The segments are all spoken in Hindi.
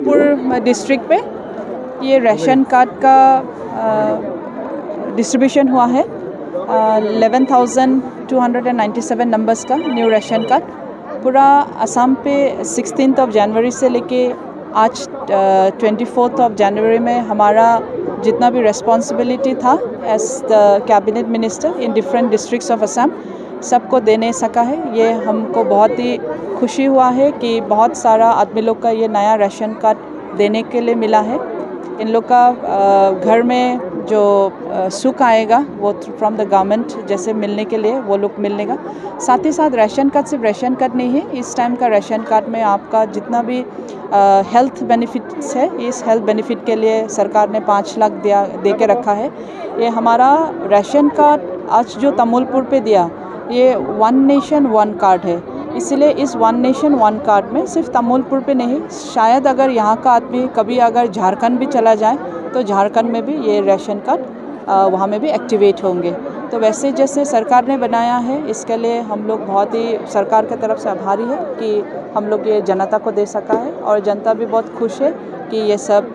डिस्ट्रिक्ट पे ये राशन कार्ड का डिस्ट्रीब्यूशन हुआ है 11,297 नंबर्स का न्यू राशन कार्ड पूरा असम पे 16 जनवरी से लेके आज 24 जनवरी में हमारा जितना भी रिस्पॉन्सिबिलिटी था as the cabinet minister in different districts of Assam सबको देने सका है। ये हमको बहुत ही खुशी हुआ है कि बहुत सारा आदमी लोग का ये नया राशन कार्ड देने के लिए मिला है। इन लोग का घर में जो सुख आएगा वो फ्रॉम द गवर्नमेंट जैसे मिलने के लिए वो लोग मिलने का। साथ ही साथ राशन कार्ड सिर्फ राशन कार्ड नहीं है, इस टाइम का राशन कार्ड में आपका जितना भी हेल्थ बेनिफिट्स है, इस हेल्थ बेनिफिट के लिए सरकार ने 5 लाख दे के रखा है। ये हमारा राशन कार्ड आज जो तमुलपुर पे दिया ये 1 नेशन 1 कार्ड है, इसलिए इस 1 नेशन 1 कार्ड में सिर्फ तमुलपुर पे नहीं, शायद अगर यहाँ का आदमी कभी अगर झारखंड भी चला जाए तो झारखंड में भी ये राशन कार्ड वहाँ में भी एक्टिवेट होंगे। तो वैसे जैसे सरकार ने बनाया है इसके लिए हम लोग बहुत ही सरकार की तरफ से आभारी है कि हम लोग ये जनता को दे सका है और जनता भी बहुत खुश है कि ये सब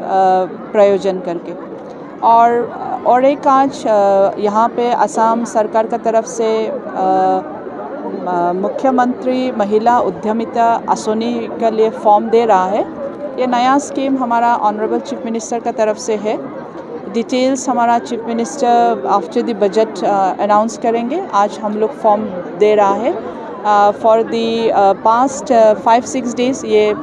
प्रयोजन करके। और एक आज यहाँ पे असम सरकार की तरफ से मुख्यमंत्री महिला उद्यमिता आसनी के लिए फॉर्म दे रहा है। ये नया स्कीम हमारा ऑनरेबल चीफ मिनिस्टर की तरफ से है। डिटेल्स हमारा chief minister after the budget announce करेंगे। आज हम लोग फॉर्म दे रहा है। फॉर दी पास्ट 5-6 डेज़ ये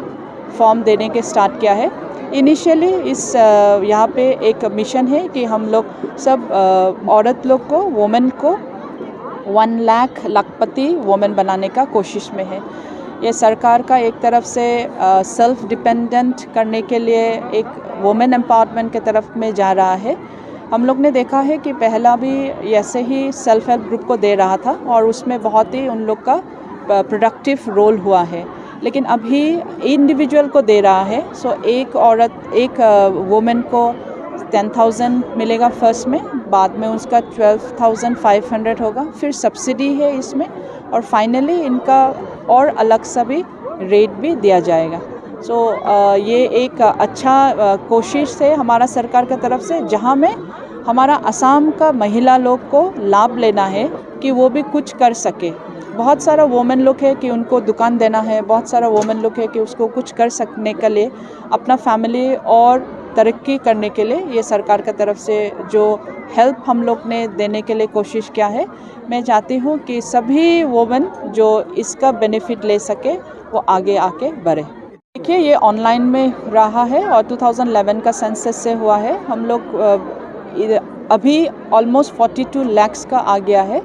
फॉर्म देने के स्टार्ट किया है। इनिशियली इस यहाँ पे एक मिशन है कि हम लोग सब औरत लोग को वुमेन को 1 लाख लाखपति वुमेन बनाने का कोशिश में है। ये सरकार का एक तरफ से सेल्फ डिपेंडेंट करने के लिए एक वुमेन एम्पावरमेंट के तरफ में जा रहा है। हम लोग ने देखा है कि पहला भी ऐसे ही सेल्फ हेल्प ग्रुप को दे रहा था और उसमें बहुत ही उन लोग का प्रोडक्टिव रोल हुआ है, लेकिन अभी इंडिविजुअल को दे रहा है। सो एक औरत एक वुमेन को 10,000 मिलेगा फर्स्ट में, बाद में उसका 12,500 होगा, फिर सब्सिडी है इसमें और फाइनली इनका और अलग सा भी रेट भी दिया जाएगा। सो ये एक अच्छा कोशिश है हमारा सरकार की तरफ से, जहाँ में हमारा असम का महिला लोग को लाभ लेना है कि वो भी कुछ कर सके। बहुत सारा वुमेन लोग है कि उनको दुकान देना है, बहुत सारा वुमेन लोग है कि उसको कुछ कर सकने के लिए अपना फैमिली और तरक्की करने के लिए ये सरकार की तरफ से जो हेल्प हम लोग ने देने के लिए कोशिश किया है। मैं चाहती हूँ कि सभी वुमेन जो इसका बेनिफिट ले सके वो आगे आके बढ़े। देखिए ये ऑनलाइन में रहा है और 2011 का सेंसस से हुआ है। हम लोग अभी ऑलमोस्ट 42 लाख का आ गया है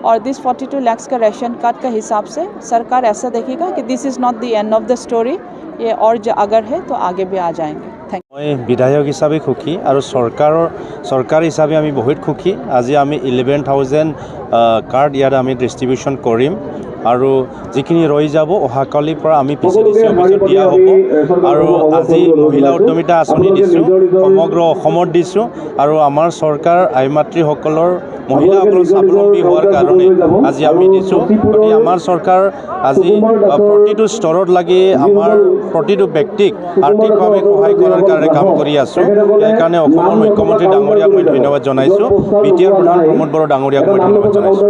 और दिस 42 लाख का राशन कार्ड का हिसाब से सरकार ऐसा देखेगा कि this is not the end of the story, ये और अगर है तो आगे भी आ जाएंगे। मैं विधायक हिसाबे खुशी और सरकार हिसाबे आमी बहुत खुशी। आज आमी 11,000 कार्ड यार आमी डिस्ट्रीब्यूशन करिम और जिखिनि रही যাব অহাকালিৰ পৰা আমি পিছিডিসি অফিসত দিয়া হ'ব আৰু আজি মহিলা উদ্যমিতা আঁচনি দিছোঁ, সমগ্ৰ অসমত দিছোঁ আৰু আমাৰ চৰকাৰ আইমাতৃসকলৰ মহিলাসকলৰ স্বাৱলম্বী হোৱাৰ কাৰণে আজি আমি দিছোঁ। গতিকে আমাৰ চৰকাৰ আজি প্ৰতিটো স্তৰত লাগি আমাৰ প্ৰতিটো ব্যক্তিক আৰ্থিকভাৱে সহায় কৰাৰ কাৰণে কাম কৰি আছোঁ। সেইকাৰণে অসমৰ মুখ্যমন্ত্ৰী ডাঙৰীয়াক মই ধন্যবাদ জনাইছোঁ, বিটিআৰ প্ৰধান প্ৰমোদ বড়ো ডাঙৰীয়াক মই ধন্যবাদ জনাইছোঁ।